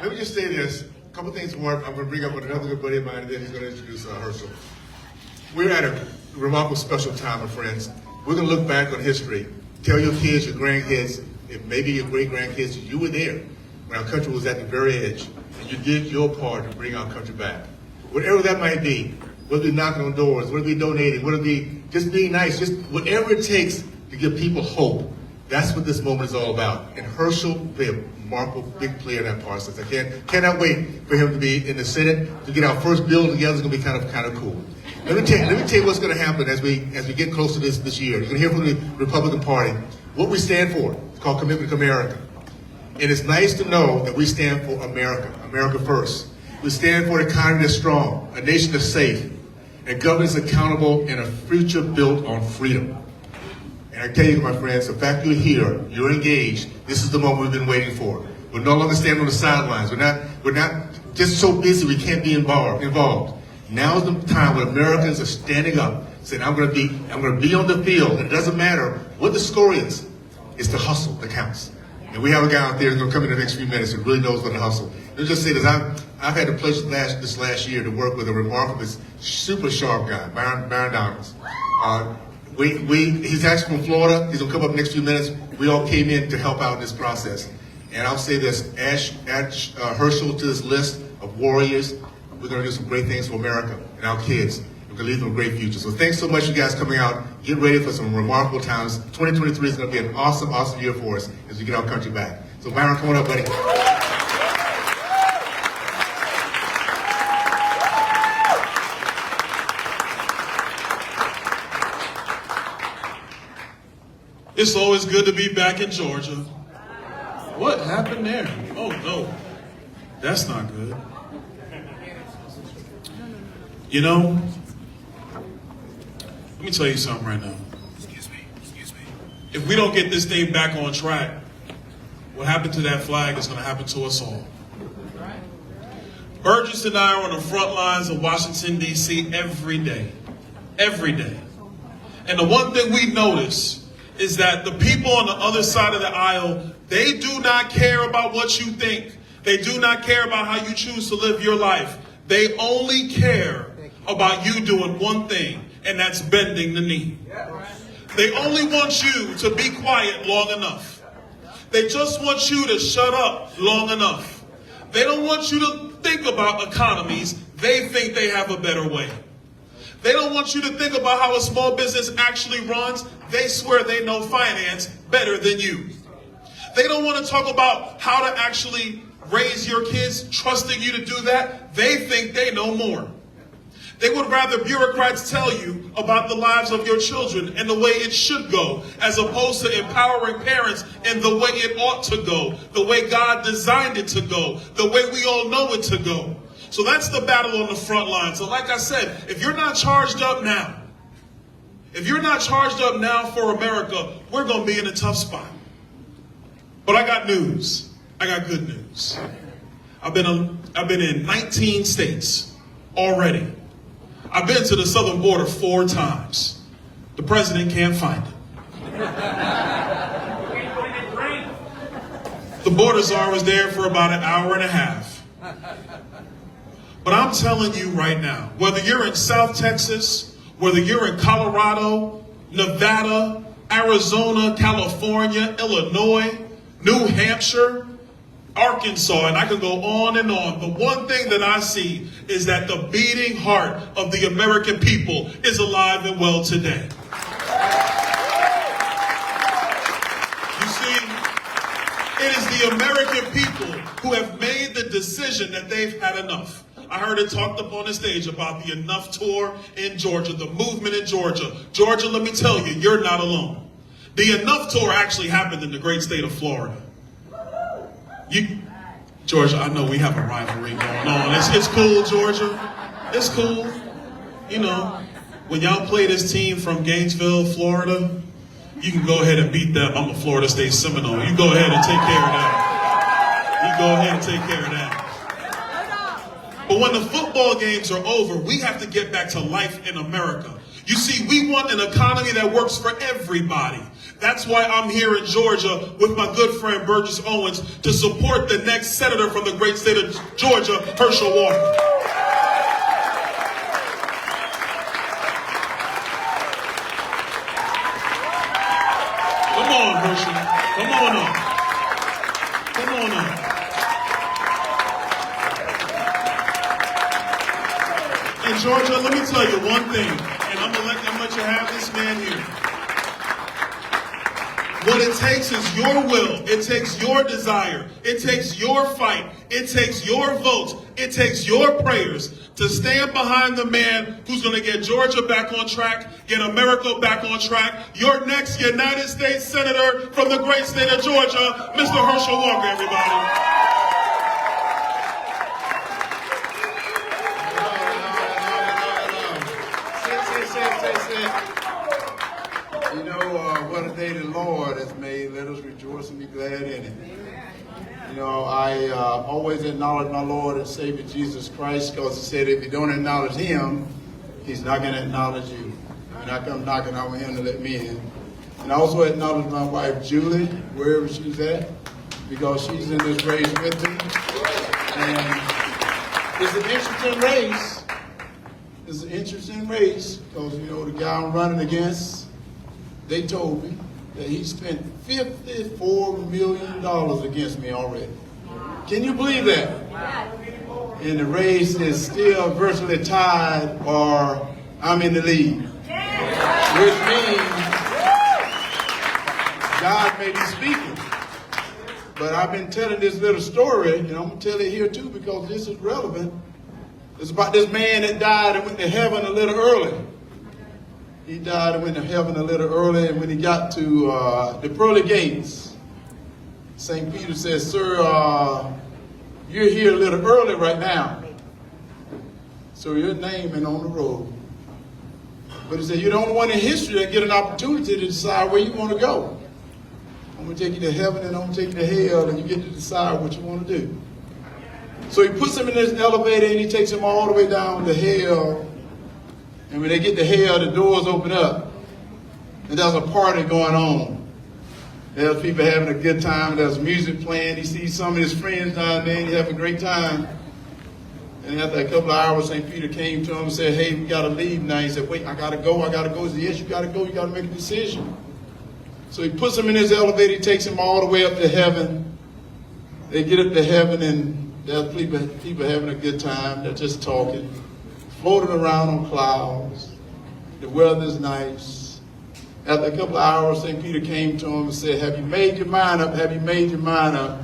let me just say this. A couple things more. I'm going to bring up with another good buddy of mine, and then he's going to introduce Herschel. We're at a remarkable special time, my friends. We're going to look back on history. Tell your kids, your grandkids, if maybe your great-grandkids, you were there when our country was at the very edge, and you did your part to bring our country back. Whatever that might be, whether it be knocking on doors, whether it be donating, whether it be just being nice, just whatever it takes to give people hope. That's what this moment is all about. And Herschel played a remarkable big player in that process. I cannot wait for him to be in the Senate, to get our first bill together. It's going to be kind of cool. Let me tell you what's going to happen as we get close to this year. You're going to hear from the Republican Party. What we stand for, it's called Commitment to America. And it's nice to know that we stand for America, America first. We stand for an economy that's strong, a nation that's safe, and government is accountable, and a future built on freedom. And I tell you, my friends, the fact you're here, you're engaged, this is the moment we've been waiting for. We're no longer standing on the sidelines. We're not just so busy we can't be involved. Now is the time when Americans are standing up, saying, I'm going to be on the field. And it doesn't matter what the score is. It's the hustle that counts. And we have a guy out there who's going to come in the next few minutes who really knows what to hustle. Let me just say this. I've had the pleasure this last year to work with a remarkable, super sharp guy, Byron. He's actually from Florida. He's going to come up next few minutes. We all came in to help out in this process. And I'll say this, add Herschel to this list of warriors. We're going to do some great things for America and our kids. We're going to leave them a great future. So thanks so much, you guys, coming out. Get ready for some remarkable times. 2023 is going to be an awesome, awesome year for us as we get our country back. So Byron, come on up, buddy. It's always good to be back in Georgia. What happened there? Oh, no. That's not good. You know, let me tell you something right now. Excuse me. If we don't get this thing back on track, what happened to that flag is going to happen to us all. Burgess and I are on the front lines of Washington, D.C. every day. Every day. And the one thing we notice is that the people on the other side of the aisle, they do not care about what you think. They do not care about how you choose to live your life. They only care about you doing one thing, and that's bending the knee. They only want you to be quiet long enough. They just want you to shut up long enough. They don't want you to think about economies. They think they have a better way. They don't want you to think about how a small business actually runs. They swear they know finance better than you. They don't want to talk about how to actually raise your kids, trusting you to do that. They think they know more. They would rather bureaucrats tell you about the lives of your children and the way it should go, as opposed to empowering parents in the way it ought to go, the way God designed it to go, the way we all know it to go. So that's the battle on the front line. So like I said, if you're not charged up now, for America, we're going to be in a tough spot. But I got news. I got good news. I've been in 19 states already. I've been to the southern border 4 times. The president can't find it. The border czar was there for about an hour and a half. But I'm telling you right now, whether you're in South Texas, whether you're in Colorado, Nevada, Arizona, California, Illinois, New Hampshire, Arkansas, and I can go on and on. The one thing that I see is that the beating heart of the American people is alive and well today. You see, it is the American people who have made the decision that they've had enough. I heard it talked up on the stage about the Enough Tour in Georgia, the movement in Georgia. Georgia, let me tell you, you're not alone. The Enough Tour actually happened in the great state of Florida. Georgia, I know we have a rivalry going on. It's cool, Georgia. It's cool. You know, when y'all play this team from Gainesville, Florida, you can go ahead and beat them. I'm a Florida State Seminole. You go ahead and take care of that. But when the football games are over, we have to get back to life in America. You see, we want an economy that works for everybody. That's why I'm here in Georgia with my good friend Burgess Owens to support the next senator from the great state of Georgia, Herschel Walker. Come on, Herschel. Come on up. Come on up. In Georgia, let me tell you one thing, and I'm gonna let you have this man here. What it takes is your will. It takes your desire. It takes your fight. It takes your votes. It takes your prayers to stand behind the man who's going to get Georgia back on track, get America back on track. Your next United States Senator from the great state of Georgia, Mr. Herschel Walker, everybody. You know, what a day the Lord has made. Let us rejoice and be glad in it. You know, I always acknowledge my Lord and Savior Jesus Christ, because he said if you don't acknowledge him, he's not going to acknowledge you. And I come knocking on him to let me in. And I also acknowledge my wife, Julie, wherever she's at, because she's in this race with me. And it's an interesting race. It's an interesting race, because, you know, the guy I'm running against, they told me that he spent $54 million against me already. Can you believe that? And the race is still virtually tied, or I'm in the lead. Which means God may be speaking. But I've been telling this little story, and I'm going to tell it here too, because this is relevant. It's about this man that died and went to heaven a little early. He died and went to heaven a little early, and when he got to the pearly gates, St. Peter says, "Sir, you're here a little early right now, so your name ain't on the road." But he said, "You're the only one in history that get an opportunity to decide where you want to go. I'm going to take you to heaven and I'm going to take you to hell, and you get to decide what you want to do." So he puts him in this elevator and he takes him all the way down to hell. And when they get to hell, the doors open up, and there's a party going on. There's people having a good time. There's music playing. He sees some of his friends down there, and he's having a great time. And after a couple of hours, St. Peter came to him and said, "Hey, we got to leave now." He said, "Wait, I got to go. I got to go." He said, "Yes, you got to go. You got to make a decision." So he puts him in his elevator. He takes him all the way up to heaven. They get up to heaven, and there's people having a good time. They're just talking, floating around on clouds. The weather's nice. After a couple of hours, St. Peter came to him and said, "Have you made your mind up? Have you made your mind up?"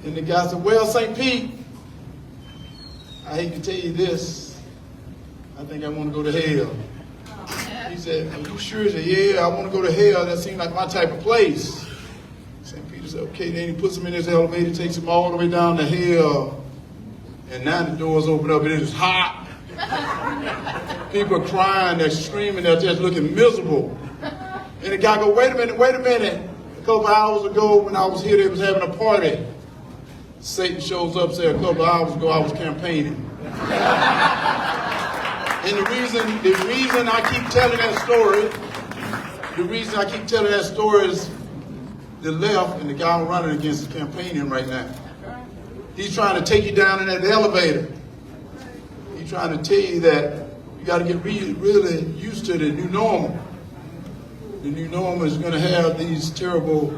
And the guy said, "Well, St. Pete, I hate to tell you this. I think I want to go to hell." He said, "Are you sure?" He said, "Yeah, I want to go to hell. That seems like my type of place." St. Peter said, "Okay." Then he puts him in his elevator, takes him all the way down to hell. And now the doors open up, and it is hot. People are crying, they're screaming, they're just looking miserable. And the guy goes, wait a minute. A couple of hours ago when I was here, they was having a party. Satan shows up, said, "A couple of hours ago I was campaigning." And the reason I keep telling that story, is the left and the guy I'm running against is campaigning right now. He's trying to take you down in that elevator. He's trying to tell you that you got to get really used to the new normal. The new normal is going to have these terrible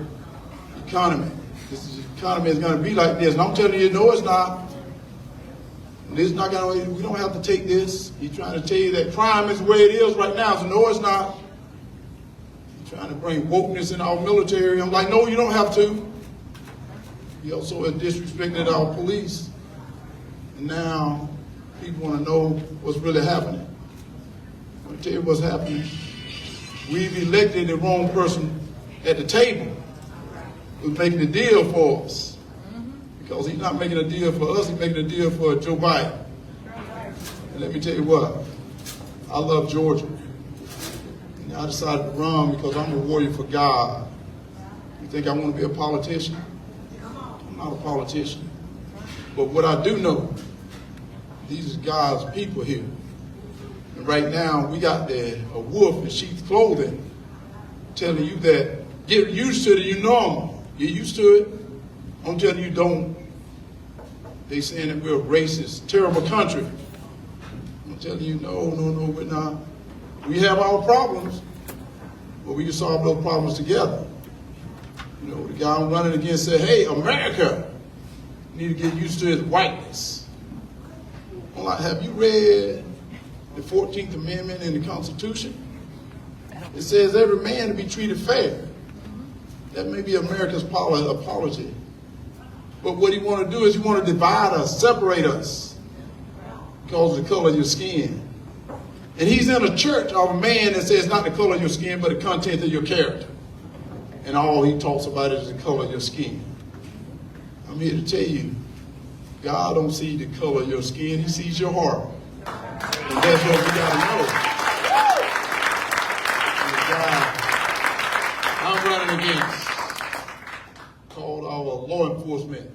economy. This economy is going to be like this. And I'm telling you, no, it's not. It's not going to. We don't have to take this. He's trying to tell you that crime is the way it is right now. So no, it's not. He's trying to bring wokeness in our military. I'm like, no, you don't have to. He also has disrespected our police. And now people want to know what's really happening. I'll tell you what's happening. We've elected the wrong person at the table who's making a deal for us. Because he's not making a deal for us, he's making a deal for Joe Biden. And let me tell you what, I love Georgia. And I decided to run because I'm a warrior for God. You think I want to be a politician? I'm not a politician. But what I do know, these are God's people here. And right now, we got a wolf in sheep's clothing. telling you that get used to the new normal. Get used to it. I'm telling you, don't. They saying that we're a racist, terrible country. I'm telling you, no, we're not. We have our problems, but we can solve those problems together. You know, the guy I'm running against said, hey, America, you need to get used to his whiteness. I'm like, have you read the 14th Amendment in the Constitution? It says every man to be treated fair. That may be America's apology. But what he want to do is he want to divide us, separate us because of the color of your skin. And he's in a church of a man that says not the color of your skin, but the content of your character. And all he talks about is the color of your skin. I'm here to tell you, God don't see the color of your skin, he sees your heart. And that's what we got to know. And the guy I'm running against called our law enforcement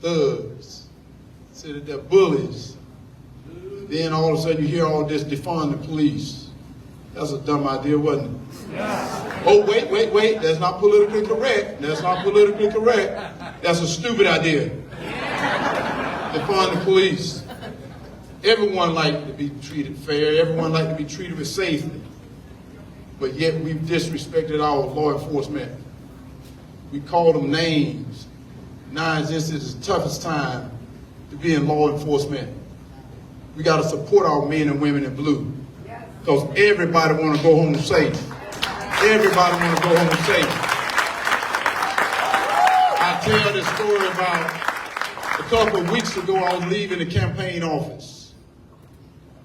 thugs, said that they're bullies. Then all of a sudden you hear all this defund the police. That's a dumb idea, wasn't it? Yeah. Oh, wait, that's not politically correct. That's not politically correct. That's a stupid idea. Defund the police. Everyone likes to be treated fair. Everyone likes to be treated with safety. But yet we've disrespected our law enforcement. We call them names. Now this is the toughest time to be in law enforcement. We got to support our men and women in blue. Because everybody want to go home safe. Everybody want to go home safe. I tell this story about a couple of weeks ago, I was leaving the campaign office.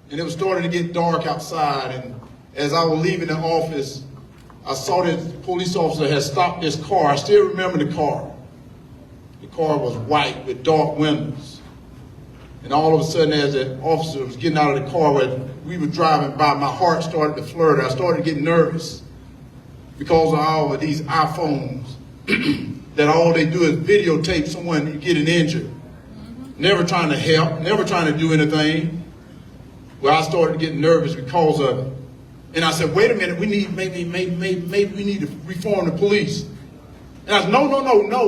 And it was starting to get dark outside. And as I was leaving the office, I saw that the police officer had stopped this car. I still remember the car. The car was white with dark windows. And all of a sudden, as the officer was getting out of the car, when we were driving by, my heart started to flutter. I started getting nervous because of all of these iPhones that all they do is videotape someone getting injured. Never trying to help, never trying to do anything. Well, I started getting nervous because of it. And I said, wait a minute, maybe we need to reform the police. And I said, no.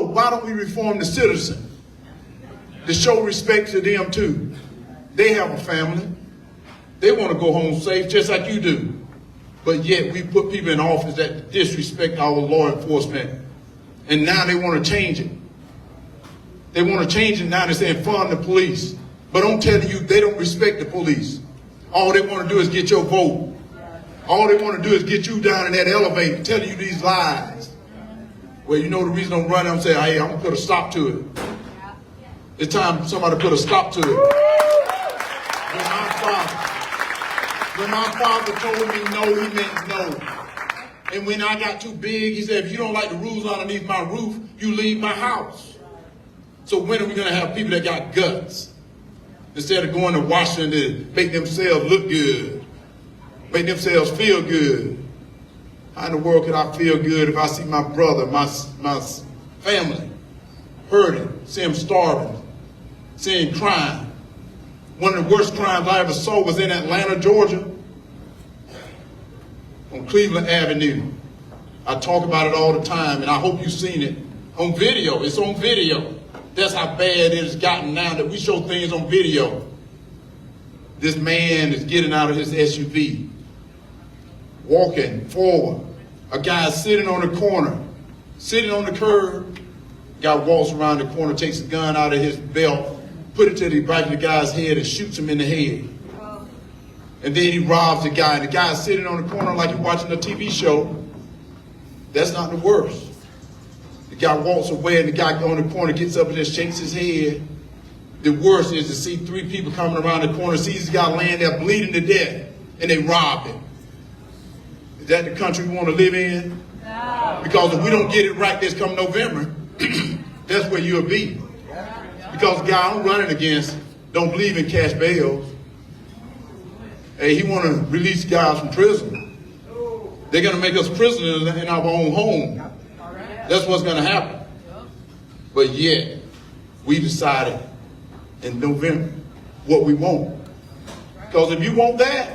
Why don't we reform the citizen? To show respect to them too. They have a family. They want to go home safe just like you do. But yet we put people in office that disrespect our law enforcement. And now they want to change it. They want to change it now. They're saying fund the police. But I'm telling you, they don't respect the police. All they want to do is get your vote. All they want to do is get you down in that elevator telling you these lies. Well, you know the reason I'm running, I'm saying, hey, I'm going to put a stop to it. It's time somebody put a stop to it. When my father told me no, he meant no. And when I got too big, he said, if you don't like the rules underneath my roof, you leave my house. So when are we going to have people that got guts? Instead of going to Washington to make themselves look good, make themselves feel good. How in the world could I feel good if I see my brother, my family hurting, see him starving, see him crying? One of the worst crimes I ever saw was in Atlanta, Georgia, on Cleveland Avenue. I talk about it all the time, and I hope you've seen it on video. It's on video. That's how bad it has gotten now that we show things on video. This man is getting out of his SUV, walking forward. A guy is sitting on the corner, sitting on the curb. Guy walks around the corner, takes a gun out of his belt, put it to the back of the guy's head and shoots him in the head. And then he robs the guy, and the guy is sitting on the corner like he's watching a TV show. That's not the worst. The guy walks away, and the guy on the corner gets up and just shakes his head. The worst is to see three people coming around the corner, sees the guy laying there bleeding to death, and they rob him. Is that the country we want to live in? No. Because if we don't get it right this come November, that's where you'll be. Because the guy I'm running against don't believe in cash bails. Hey, he want to release guys from prison. They're going to make us prisoners in our own home. That's what's going to happen. But yet, we decided in November what we want. Because if you want that,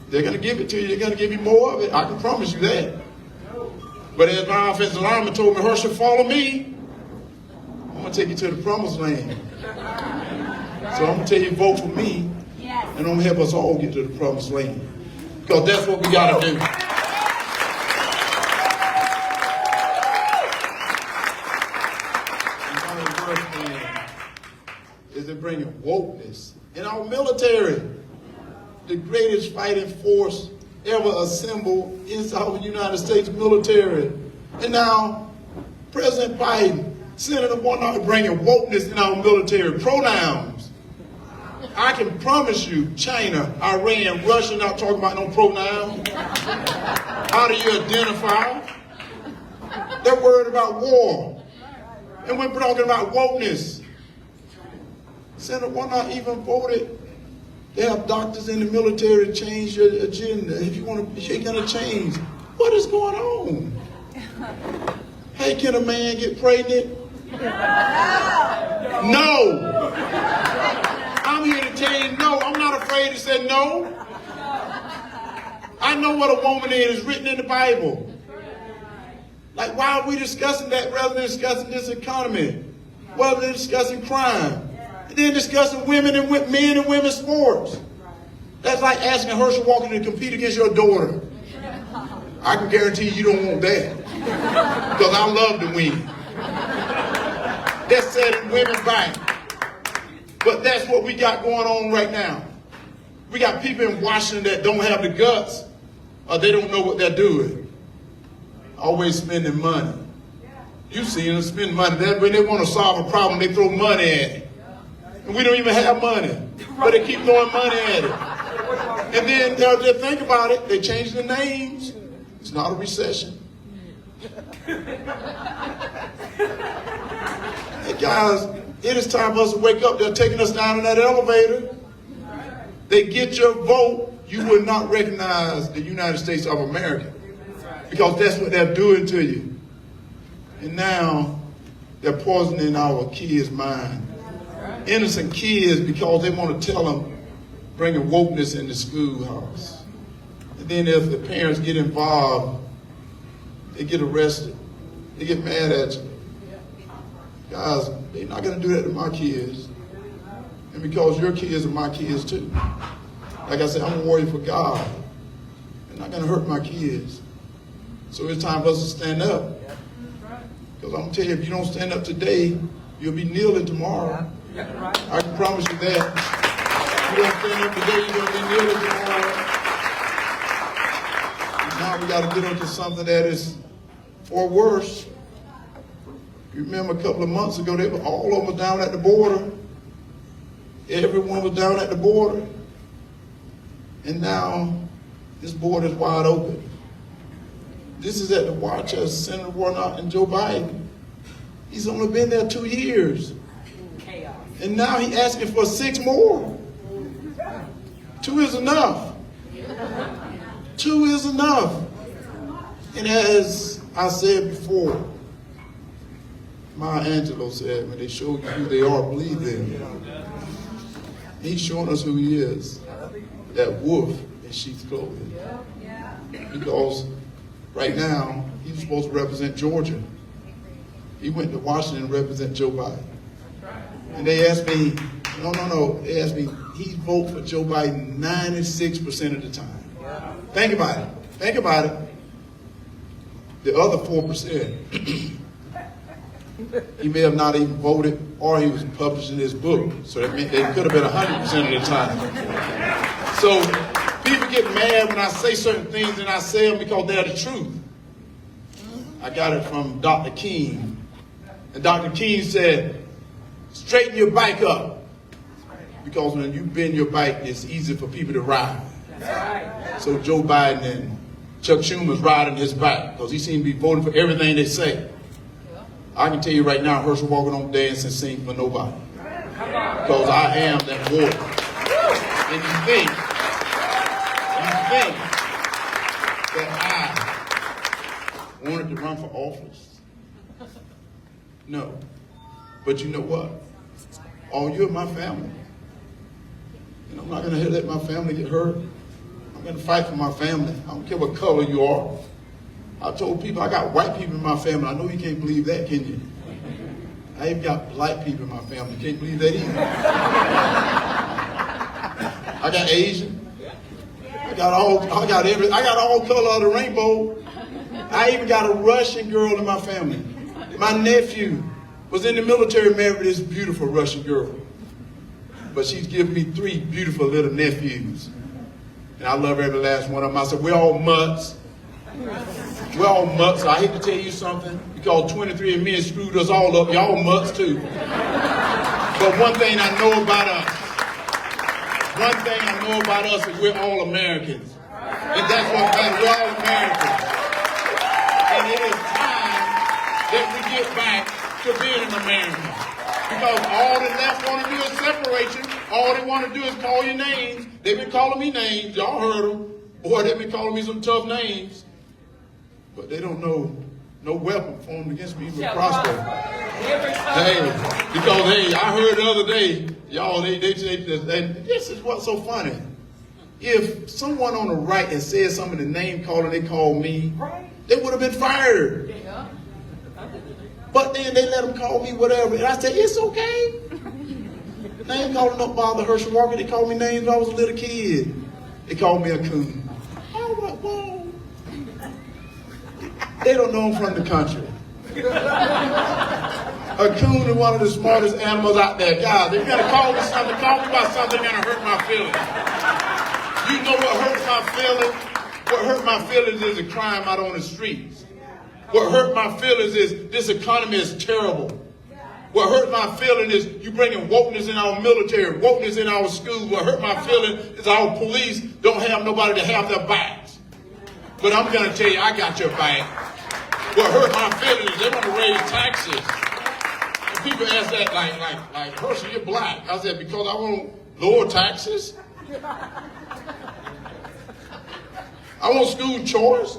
they're going to give it to you. They're going to give you more of it. I can promise you that. But as my offensive lineman told me, Herschel, follow me. I'm going to take you to the promised land. So I'm going to tell you, vote for me, and I'm going to help us all get to the promised land. Because that's what we got to do. And one of the worst things is they're bringing wokeness in our military. The greatest fighting force ever assembled is our United States military. And now, President Biden, Senator Warnock, bringing wokeness in our military. Pronouns. I can promise you, China, Iran, Russia, not talking about no pronouns. How do you identify? They're worried about war. And we're talking about wokeness. Senator Warnock even voted. They have doctors in the military to change your agenda. If you're going to change, what is going on? Hey, can a man get pregnant? No. I'm here to tell you no. I'm not afraid to say no. I know what a woman is. It's written in the Bible. Like, why are we discussing that rather than discussing this economy? Rather than discussing crime? And then discussing women and men and women's sports. That's like asking Herschel Walker to compete against your daughter. I can guarantee you don't want that. Because I love to win. That's setting women back. But that's what we got going on right now. We got people in Washington that don't have the guts, or they don't know what they're doing. Always spending money. You see them spend money. When they want to solve a problem, they throw money at it. And we don't even have money, but they keep throwing money at it. And then they'll think about it. They change the names. It's not a recession. Hey guys, it is time for us to wake up. They're taking us down in that elevator. They get your vote, you will not recognize the United States of America. Because that's what they're doing to you. And now they're poisoning our kids' mind. Innocent kids, because they want to tell them, bringing wokeness in the schoolhouse. And then if the parents get involved, they get arrested. They get mad at you. Guys, they're not going to do that to my kids. And because your kids are my kids too. Like I said, I'm a warrior for God. They're not going to hurt my kids. So it's time for us to stand up. Because I'm going to tell you, if you don't stand up today, you'll be kneeling tomorrow. I can promise you that. If you don't stand up today, you're going to be kneeling tomorrow. And now we got to get into something that is or worse. You remember a couple of months ago, they were all of them down at the border. Everyone was down at the border. And now this border is wide open. This is at the watch of Senator Warnock and Joe Biden. He's only been there 2 years. And now he's asking for 6 more. 2 is enough. 2 is enough. And as I said before, Maya Angelou said, when they show you who they are, believe them. He's showing us who he is. That wolf in sheep's clothing. Because right now, he's supposed to represent Georgia. He went to Washington to represent Joe Biden. And they asked me, no. They asked me, he voted for Joe Biden 96% of the time. Think about it. Think about it. The other 4%, he may have not even voted, or he was publishing his book. So that meant they could have been 100% of the time. So people get mad when I say certain things, and I say them because they're the truth. I got it from Dr. King. And Dr. King said, straighten your bike up. Because when you bend your bike, it's easy for people to ride. So Joe Biden and Chuck Schumer's riding his bike because he seems to be voting for everything they say. I can tell you right now, Herschel Walker don't dance and sing for nobody. Because I am that warrior. And you think that I wanted to run for office? No. But you know what? Oh, you're my family. And I'm not going to let my family get hurt. I'm going to fight for my family. I don't care what color you are. I told people I got white people in my family. I know you can't believe that, can you? I even got black people in my family. You can't believe that either. I got Asian. I got all color of the rainbow. I even got a Russian girl in my family. My nephew was in the military, married this beautiful Russian girl. But she's given me 3 beautiful little nephews. And I love every last one of them. I said, we're all mutts. We're all mutts. I hate to tell you something, because 23andMe screwed us all up. Y'all mutts too. But one thing I know about us is we're all Americans. And that's what matters. We're all Americans. And it is time that we get back to being an American. Because all the left want to do is separation. All they want to do is call you names. They've been calling me names. Y'all heard them. Boy, they've been calling me some tough names. But they don't know no weapon formed against me will prosper. Hey, because I heard the other day, y'all, they this is what's so funny. If someone on the right had said something, the name calling they called me, they would have been fired. But then they let them call me whatever, and I said, it's okay. They ain't calling no bother Herschel Walker. They called me names when I was a little kid. They called me a coon. I was like, whoa. They don't know I'm from the country. A coon is one of the smartest animals out there. Guys, they're gonna call me something, call me about something gonna hurt my feelings. You know what hurts my feelings? What hurt my feelings is the crime out on the streets. What hurt my feelings is this economy is terrible. What hurt my feeling is you bringing wokeness in our military, wokeness in our schools. What hurt my feeling is our police don't have nobody to have their backs. But I'm going to tell you, I got your back. What hurt my feelings is they want to raise taxes. And people ask that like, Herschel, you're black. I said, because I want lower taxes. I want school choice.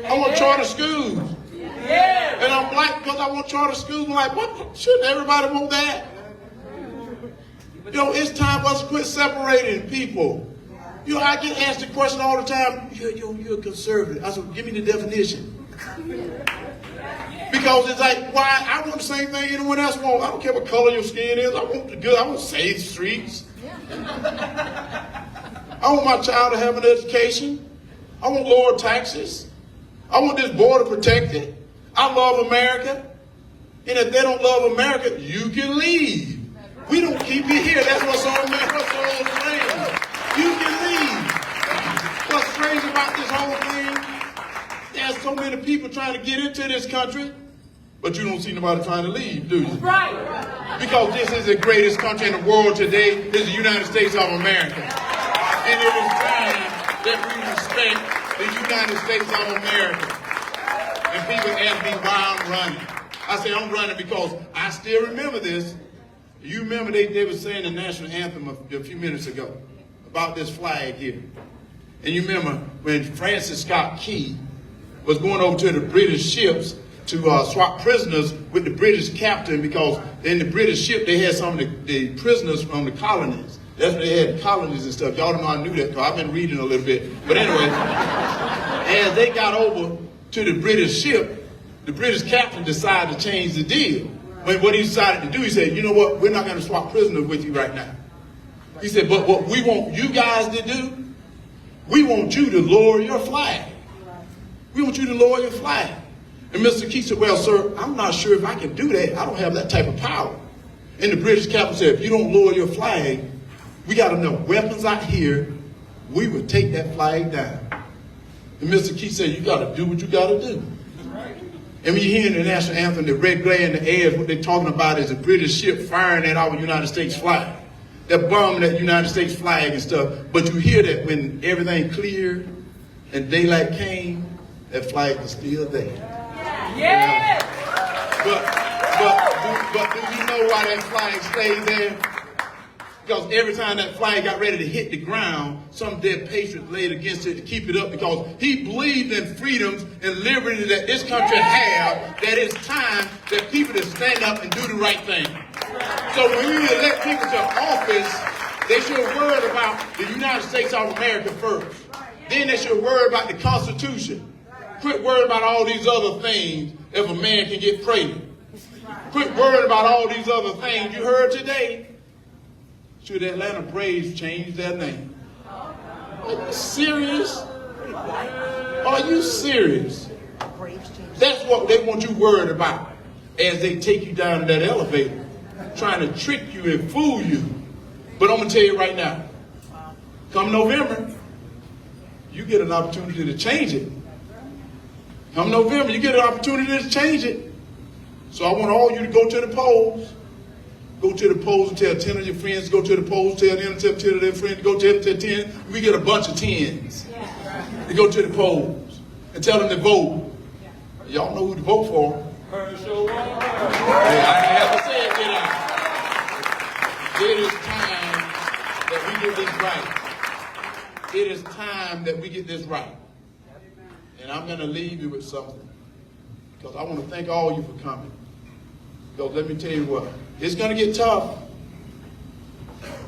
I want charter schools. Yeah. And I'm black because I want charter schools. I'm like, what? Shouldn't everybody want that? You know, it's time for us to quit separating people. You know, I get asked the question all the time, you're a conservative. I said, give me the definition. Because it's like, why? I want the same thing anyone else wants. I don't care what color your skin is. I want the good. I want safe streets. I want my child to have an education. I want lower taxes. I want this border protected. I love America. And if they don't love America, you can leave. We don't keep you here. That's what's on America. You can leave. What's crazy about this whole thing, there's so many people trying to get into this country, but you don't see nobody trying to leave, do you? Right. Because this is the greatest country in the world today. This is the United States of America. And it is time that we respect the United States of America. And people ask me why I'm running. I say I'm running because I still remember this. You remember they were saying the national anthem a few minutes ago about this flag here. And you remember when Francis Scott Key was going over to the British ships to swap prisoners with the British captain, because in the British ship they had some of the prisoners from the colonies. That's when they had colonies and stuff. Y'all don't know I knew that because I've been reading a little bit. But anyway, as they got over to the British ship, the British captain decided to change the deal. When what he decided to do, he said, you know what, we're not going to swap prisoners with you right now. He said, but what we want you guys to do, we want you to lower your flag. We want you to lower your flag. And Mr. Key said, well, sir, I'm not sure if I can do that. I don't have that type of power. And the British captain said, if you don't lower your flag, we got enough weapons out here, we would take that flag down. And Mr. Key said, you got to do what you got to do. And when you hear in the national anthem, the red glare in the air, what they're talking about is a British ship firing at our United States flag. They're bombing that United States flag and stuff. But you hear that when everything cleared and daylight came, that flag was still there. Yeah. But do you know why that flag stayed there? Because every time that flag got ready to hit the ground, some dead patriot laid against it to keep it up, because he believed in freedoms and liberty that this country have, that it's time that people to stand up and do the right thing. So when you elect people to office, they should worry about the United States of America first. Then they should worry about the Constitution. Quit worrying about all these other things if a man can get pregnant. Quit worrying about all these other things. You heard today, should the Atlanta Braves change their name? Are you serious? Are you serious? That's what they want you worried about as they take you down to that elevator, trying to trick you and fool you. But I'm going to tell you right now, come November, you get an opportunity to change it. Come November, you get an opportunity to change it. So I want all you to go to the polls. Go to the polls and tell 10 of your friends, go to the polls, tell them, tell 10 of their friends, go tell 10. We get a bunch of 10s. You go to the polls and tell them to vote. Y'all know who to vote for. Herschel. Hey, I didn't have to say it, did I? It is time that we get this right. It is time that we get this right. And I'm going to leave you with something. Because I want to thank all of you for coming. Because let me tell you what, it's going to get tough.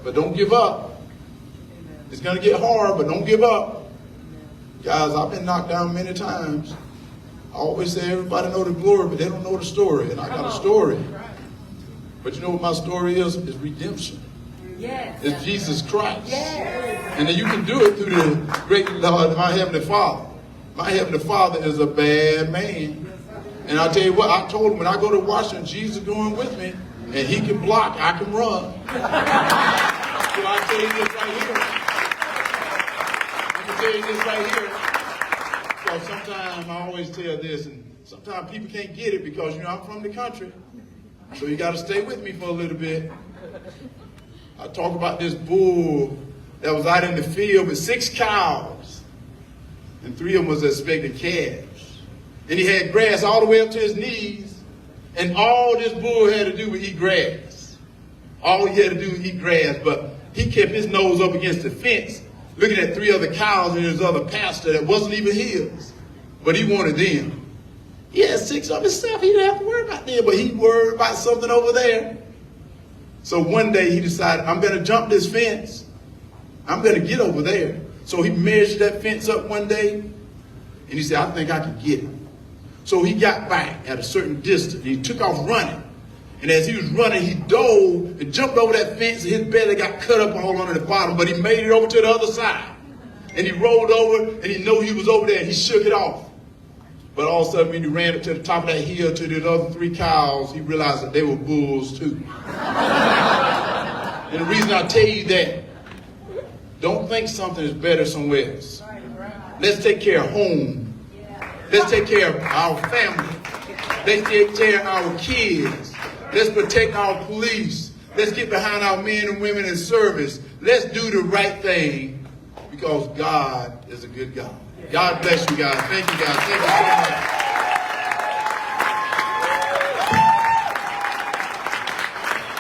But don't give up. It's going to get hard, but don't give up. Guys, I've been knocked down many times. I always say everybody know the glory, but they don't know the story. And I got a story. But you know what my story is? It's redemption. Yes. It's Jesus Christ. Yes. And then you can do it through the great Lord, my Heavenly Father. My Heavenly Father is a bad man. And I'll tell you what, I told him when I go to Washington, Jesus is going with me. And he can block, I can run. So I'll tell you this right here. Let me tell you this right here. Because sometimes I always tell this, and sometimes people can't get it because, you know, I'm from the country. So you got to stay with me for a little bit. I talk about this bull that was out in the field with 6 cows. And 3 of them was expecting calves. And he had grass all the way up to his knees. And all this bull had to do was eat grass. All he had to do was eat grass. But he kept his nose up against the fence, looking at 3 other cows in his other pasture that wasn't even his. But he wanted them. He had 6 of himself. He didn't have to worry about them. But he worried about something over there. So one day he decided, I'm going to jump this fence. I'm going to get over there. So he measured that fence up one day. And he said, I think I can get it. So he got back at a certain distance. He took off running. And as he was running, he dove and jumped over that fence. And his belly got cut up all under the bottom. But he made it over to the other side. And he rolled over, and he knew he was over there. And he shook it off. But all of a sudden, when he ran up to the top of that hill to the other 3 cows, he realized that they were bulls too. And the reason I tell you that, don't think something is better somewhere else. Let's take care of home. Let's take care of our family. Let's take care of our kids. Let's protect our police. Let's get behind our men and women in service. Let's do the right thing because God is a good God. God bless you guys. Thank you guys. Thank you so much.